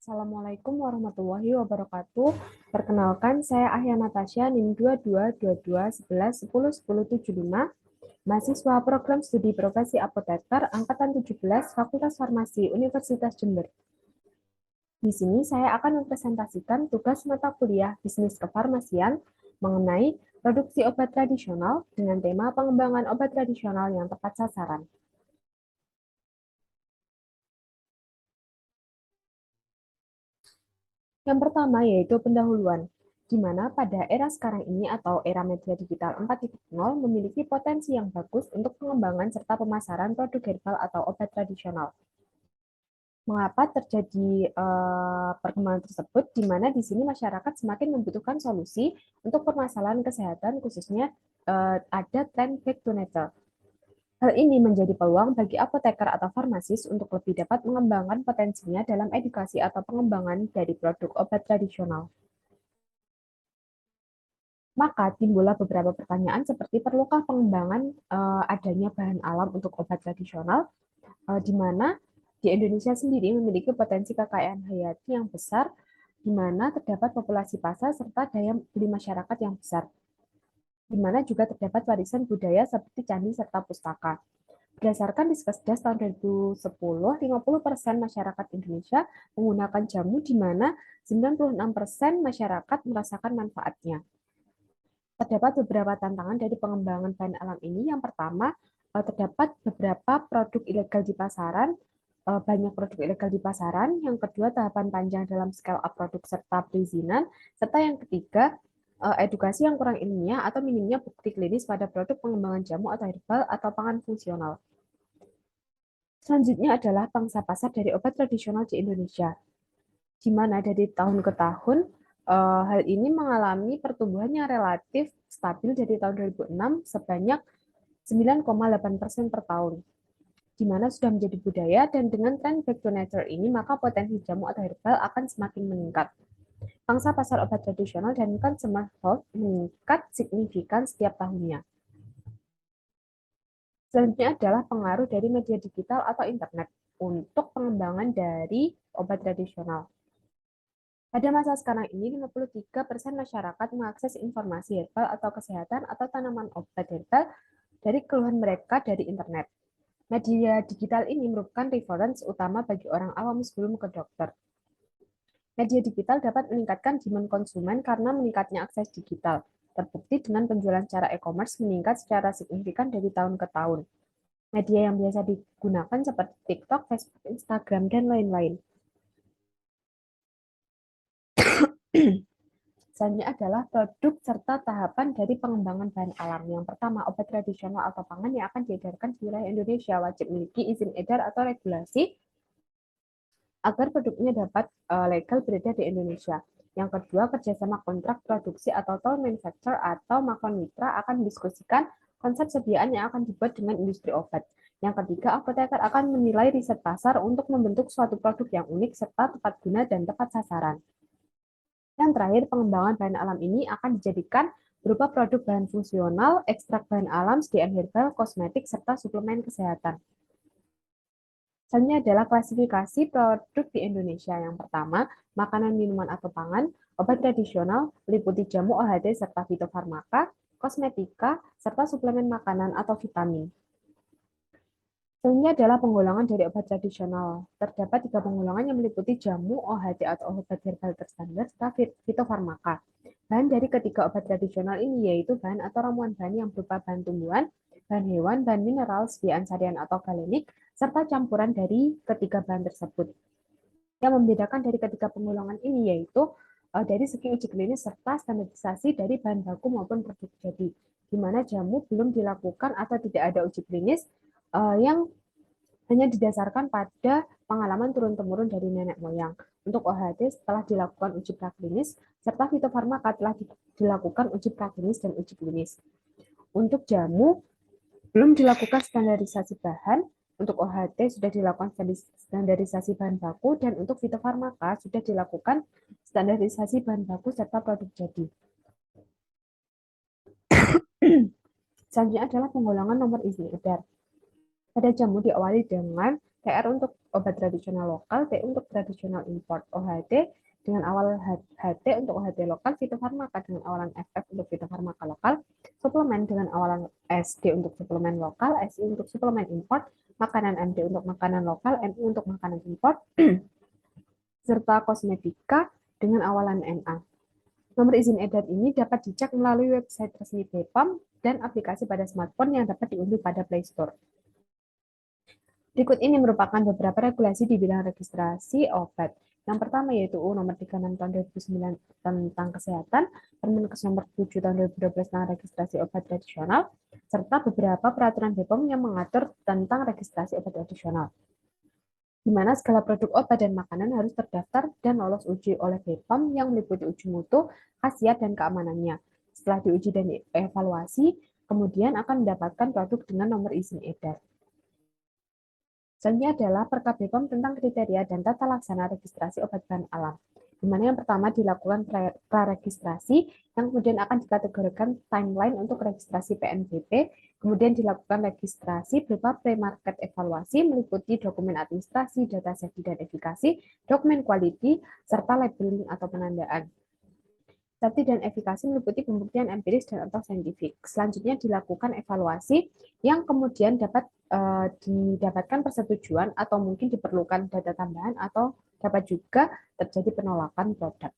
Assalamualaikum warahmatullahi wabarakatuh. Perkenalkan, saya Ahya Natasha, NIM 222211101075, mahasiswa program studi profesi apoteker angkatan 17 Fakultas Farmasi Universitas Jember. Di sini saya akan mempresentasikan tugas mata kuliah Bisnis Kefarmasian mengenai produksi obat tradisional dengan tema pengembangan obat tradisional yang tepat sasaran. Yang pertama yaitu pendahuluan, di mana pada era sekarang ini atau era media digital 4.0 memiliki potensi yang bagus untuk pengembangan serta pemasaran produk herbal atau obat tradisional. Mengapa terjadi perkembangan tersebut? Di mana di sini masyarakat semakin membutuhkan solusi untuk permasalahan kesehatan, khususnya ada tren back to nature. Hal ini menjadi peluang bagi apoteker atau farmasis untuk lebih dapat mengembangkan potensinya dalam edukasi atau pengembangan dari produk obat tradisional. Maka timbullah beberapa pertanyaan seperti perlukah pengembangan adanya bahan alam untuk obat tradisional, di mana di Indonesia sendiri memiliki potensi kekayaan hayati yang besar, di mana terdapat populasi pasar serta daya beli masyarakat yang besar, di mana juga terdapat warisan budaya seperti candi serta pustaka. Berdasarkan Diskesdas tahun 2010, 50% masyarakat Indonesia menggunakan jamu, di mana 96% masyarakat merasakan manfaatnya. Terdapat beberapa tantangan dari pengembangan bahan alam ini. Yang pertama, terdapat beberapa produk ilegal di pasaran, banyak produk ilegal di pasaran. Yang kedua, tahapan panjang dalam scale up produk serta perizinan. Serta yang ketiga, edukasi yang kurang ilmiah atau minimnya bukti klinis pada produk pengembangan jamu atau herbal atau pangan fungsional. Selanjutnya adalah pangsa pasar dari obat tradisional di Indonesia, di mana dari tahun ke tahun hal ini mengalami pertumbuhan yang relatif stabil dari tahun 2006 sebanyak 9,8% per tahun, di mana sudah menjadi budaya, dan dengan tren back to nature ini, maka potensi jamu atau herbal akan semakin meningkat. Pangsa pasar obat tradisional dan consumer health meningkat signifikan setiap tahunnya. Selanjutnya adalah pengaruh dari media digital atau internet untuk pengembangan dari obat tradisional. Pada masa sekarang ini, 53% masyarakat mengakses informasi herbal atau kesehatan atau tanaman obat herbal dari keluhan mereka dari internet. Media digital ini merupakan reference utama bagi orang awam sebelum ke dokter. Media digital dapat meningkatkan demand konsumen karena meningkatnya akses digital. Terbukti dengan penjualan secara e-commerce meningkat secara signifikan dari tahun ke tahun. Media yang biasa digunakan seperti TikTok, Facebook, Instagram, dan lain-lain. Selanjutnya adalah produk serta tahapan dari pengembangan bahan alam. Yang pertama, obat tradisional atau pangan yang akan diedarkan di wilayah Indonesia wajib memiliki izin edar atau regulasi agar produknya dapat legal beredar di Indonesia. Yang kedua, kerjasama kontrak produksi atau toll manufacturer atau makro mitra akan mendiskusikan konsep sediaan yang akan dibuat dengan industri obat. Yang ketiga, apoteker akan menilai riset pasar untuk membentuk suatu produk yang unik serta tepat guna dan tepat sasaran. Yang terakhir, pengembangan bahan alam ini akan dijadikan berupa produk bahan fungsional, ekstrak bahan alam, sediaan herbal, kosmetik, serta suplemen kesehatan. Selanjutnya adalah klasifikasi produk di Indonesia. Yang pertama, makanan, minuman, atau pangan, obat tradisional, meliputi jamu, OHD, serta fitofarmaka, kosmetika, serta suplemen makanan atau vitamin. Selanjutnya adalah penggolongan dari obat tradisional. Terdapat 3 penggolongan yang meliputi jamu, OHD atau obat herbal terstandar, serta fitofarmaka. Bahan dari ketiga obat tradisional ini yaitu bahan atau ramuan bahan yang berupa bahan tumbuhan, bahan hewan, bahan mineral, sediaan sarian atau galenik, serta campuran dari ketiga bahan tersebut. Yang membedakan dari ketiga penggolongan ini yaitu dari segi uji klinis serta standarisasi dari bahan baku maupun produk jadi, di mana jamu belum dilakukan atau tidak ada uji klinis yang hanya didasarkan pada pengalaman turun-temurun dari nenek moyang. Untuk OHD setelah dilakukan uji praklinis, serta fitofarmaka telah dilakukan uji praklinis dan uji klinis. Untuk jamu, belum dilakukan standarisasi bahan, untuk OHD sudah dilakukan standarisasi bahan baku, dan untuk fitofarmaka sudah dilakukan standarisasi bahan baku serta produk jadi. Selanjutnya adalah penggolongan nomor izin edar. Pada jamu diawali dengan TR untuk obat tradisional lokal, T untuk tradisional import, OHT dengan awal HT untuk OHT lokal, fitofarmaka dengan awalan FF untuk fitofarmaka lokal, suplemen dengan awalan SD untuk suplemen lokal, SI untuk suplemen import, makanan MD untuk makanan lokal, MI untuk makanan import, serta kosmetika dengan awalan NA. Nomor izin edar ini dapat dicek melalui website resmi BPOM dan aplikasi pada smartphone yang dapat diunduh pada Play Store. Berikut ini merupakan beberapa regulasi di bidang registrasi obat. Yang pertama yaitu UU Nomor 36 Tahun 2009 tentang Kesehatan, Permenkes Nomor 7 Tahun 2012 tentang registrasi obat tradisional, serta beberapa peraturan BPOM yang mengatur tentang registrasi obat tradisional, di mana segala produk obat dan makanan harus terdaftar dan lolos uji oleh BPOM yang meliputi uji mutu, khasiat, dan keamanannya. Setelah diuji dan dievaluasi, kemudian akan mendapatkan produk dengan nomor izin edar. Selanjutnya adalah Perkap BPOM tentang kriteria dan tata laksana registrasi obat bahan alam, di mana yang pertama dilakukan praregistrasi, yang kemudian akan dikategorikan timeline untuk registrasi PNBP, kemudian dilakukan registrasi berupa pre-market evaluasi, meliputi dokumen administrasi, data safety dan efikasi, dokumen quality, serta labeling atau penandaan. Safety dan efikasi meliputi pembuktian empiris dan atau saintifik. Selanjutnya dilakukan evaluasi yang kemudian dapat didapatkan persetujuan atau mungkin diperlukan data tambahan atau dapat juga terjadi penolakan produk.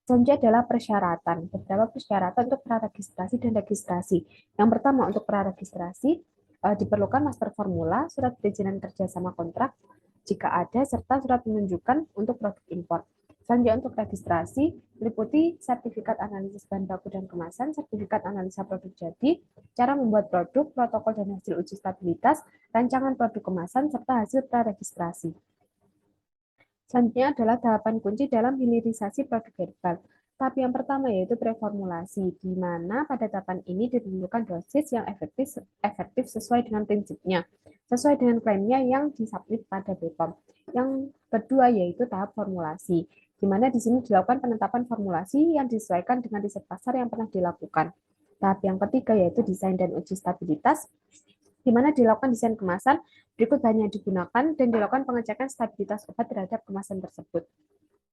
Selanjutnya adalah persyaratan. Beberapa persyaratan untuk praregistrasi dan registrasi. Yang pertama untuk praregistrasi diperlukan master formula, surat perizinan kerjasama kontrak jika ada, serta surat menunjukkan untuk produk impor. Selanjutnya untuk registrasi, meliputi sertifikat analisis bahan baku dan kemasan, sertifikat analisa produk jadi, cara membuat produk, protokol dan hasil uji stabilitas, rancangan produk kemasan, serta hasil praregistrasi. Selanjutnya adalah tahapan kunci dalam hilirisasi produk herbal. Tahap yang pertama yaitu preformulasi, di mana pada tahapan ini ditentukan dosis yang efektif sesuai dengan prinsipnya, sesuai dengan klaimnya yang disubmit pada BPOM. Yang kedua yaitu tahap formulasi, di mana di sini dilakukan penetapan formulasi yang disesuaikan dengan riset pasar yang pernah dilakukan. Tahap yang ketiga yaitu desain dan uji stabilitas, di mana dilakukan desain kemasan, berikut bahan yang digunakan, dan dilakukan pengecekan stabilitas obat terhadap kemasan tersebut.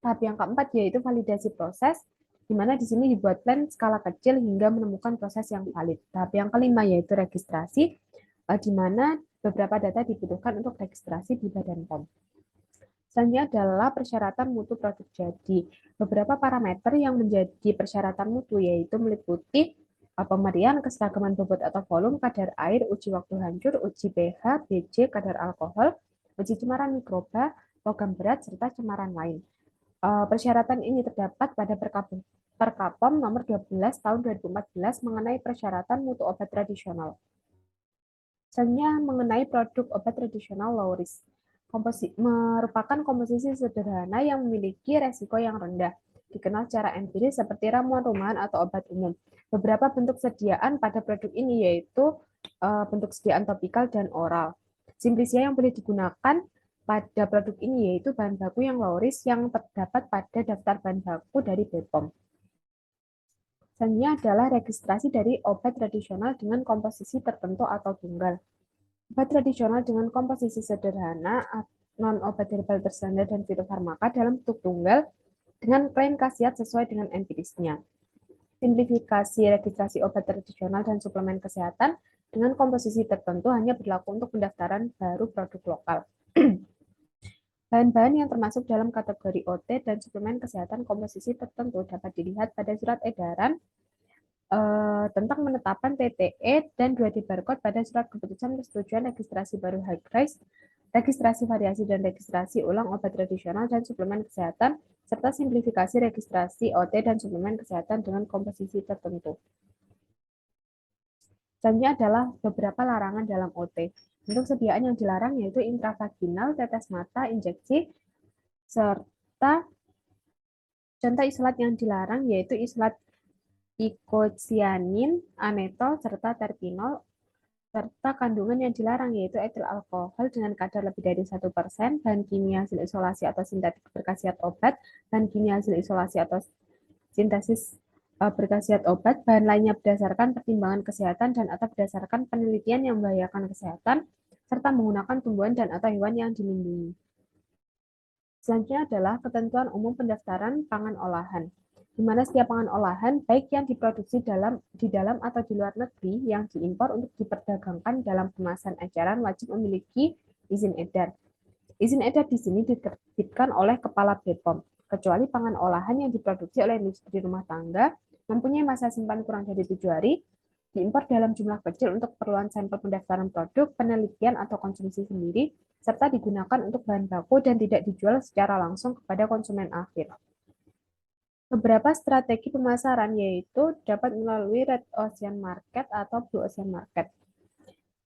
Tahap yang keempat yaitu validasi proses, di mana di sini dibuat plan skala kecil hingga menemukan proses yang valid. Tahap yang kelima yaitu registrasi, di mana beberapa data dibutuhkan untuk registrasi di Badan POM. Selanjutnya adalah persyaratan mutu produk jadi. Beberapa parameter yang menjadi persyaratan mutu yaitu meliputi pemerian, keseragaman bobot atau volume, kadar air, uji waktu hancur, uji pH, BJ, kadar alkohol, uji cemaran mikroba, logam berat, serta cemaran lain. Persyaratan ini terdapat pada Perkapom nomor 12 tahun 2014 mengenai persyaratan mutu obat tradisional. Selanjutnya mengenai produk obat tradisional low risk. Merupakan komposisi sederhana yang memiliki resiko yang rendah, dikenal secara empiris seperti ramuan rumahan atau obat umum. Beberapa bentuk sediaan pada produk ini yaitu bentuk sediaan topikal dan oral. Simplisia yang boleh digunakan pada produk ini yaitu bahan baku yang low risk yang terdapat pada daftar bahan baku dari BPOM. Selanjutnya adalah registrasi dari obat tradisional dengan komposisi tertentu atau tunggal. Obat tradisional dengan komposisi sederhana, non-obat herbal terstandar dan fitofarmaka dalam bentuk tunggal dengan klaim khasiat sesuai dengan empirisnya. Simplifikasi registrasi obat tradisional dan suplemen kesehatan dengan komposisi tertentu hanya berlaku untuk pendaftaran baru produk lokal. Bahan-bahan yang termasuk dalam kategori OT dan suplemen kesehatan komposisi tertentu dapat dilihat pada surat edaran tentang penetapan TTE dan 2D barcode pada surat keputusan persetujuan registrasi baru high price, registrasi variasi dan registrasi ulang obat tradisional dan suplemen kesehatan, serta simplifikasi registrasi OT dan suplemen kesehatan dengan komposisi tertentu. Selanjutnya adalah beberapa larangan dalam OT. Untuk sediaan yang dilarang yaitu intravaginal, tetes mata, injeksi, serta contoh isolat yang dilarang yaitu isolat icosianin, anetol, serta terpinol, serta kandungan yang dilarang yaitu etil alkohol dengan kadar lebih dari 1%, bahan kimia hasil isolasi atau sintetik berkhasiat obat, bahan kimia hasil isolasi atau sintesis berkhasiat obat, bahan lainnya berdasarkan pertimbangan kesehatan dan atau berdasarkan penelitian yang membahayakan kesehatan, serta menggunakan tumbuhan dan atau hewan yang dilindungi. Selanjutnya adalah ketentuan umum pendaftaran pangan olahan, di mana setiap pangan olahan, baik yang diproduksi di dalam atau di luar negeri, yang diimpor untuk diperdagangkan dalam kemasan eceran wajib memiliki izin edar. Izin edar di sini diterbitkan oleh Kepala BPOM, kecuali pangan olahan yang diproduksi oleh industri rumah tangga, mempunyai masa simpan kurang dari 7 hari, diimpor dalam jumlah kecil untuk keperluan sampel pendaftaran produk, penelitian, atau konsumsi sendiri, serta digunakan untuk bahan baku dan tidak dijual secara langsung kepada konsumen akhir. Beberapa strategi pemasaran yaitu dapat melalui Red Ocean Market atau Blue Ocean Market.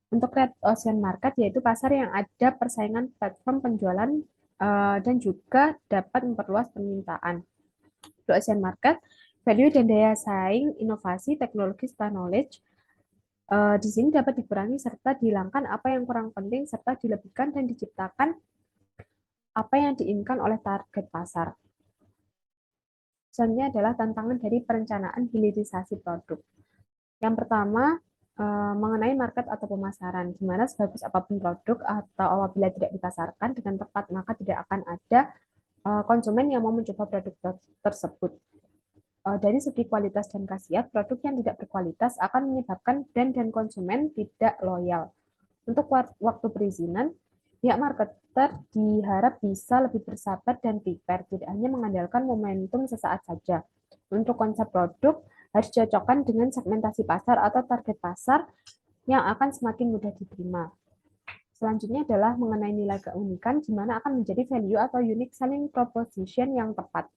Untuk Red Ocean Market yaitu pasar yang ada persaingan platform penjualan dan juga dapat memperluas permintaan. Blue Ocean Market, value dan daya saing, inovasi, teknologi, serta knowledge. Di sini dapat dikurangi serta dihilangkan apa yang kurang penting serta dilebihkan dan diciptakan apa yang diinginkan oleh target pasar. Selanjutnya adalah tantangan dari perencanaan hilirisasi produk. Yang pertama, mengenai market atau pemasaran, di mana sebagus apapun produk atau apabila tidak dipasarkan dengan tepat, maka tidak akan ada konsumen yang mau mencoba produk tersebut. Dari segi kualitas dan khasiat, produk yang tidak berkualitas akan menyebabkan brand dan konsumen tidak loyal. Untuk waktu perizinan, pihak marketer diharap bisa lebih bersabar dan prepare, tidak hanya mengandalkan momentum sesaat saja. Untuk konsep produk, harus dicocokkan dengan segmentasi pasar atau target pasar yang akan semakin mudah diterima. Selanjutnya adalah mengenai nilai keunikan, di mana akan menjadi value atau unique selling proposition yang tepat.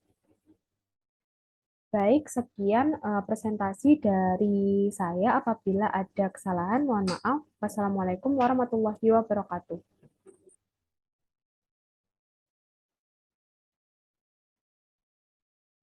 Baik, sekian presentasi dari saya. Apabila ada kesalahan, mohon maaf. Wassalamualaikum warahmatullahi wabarakatuh.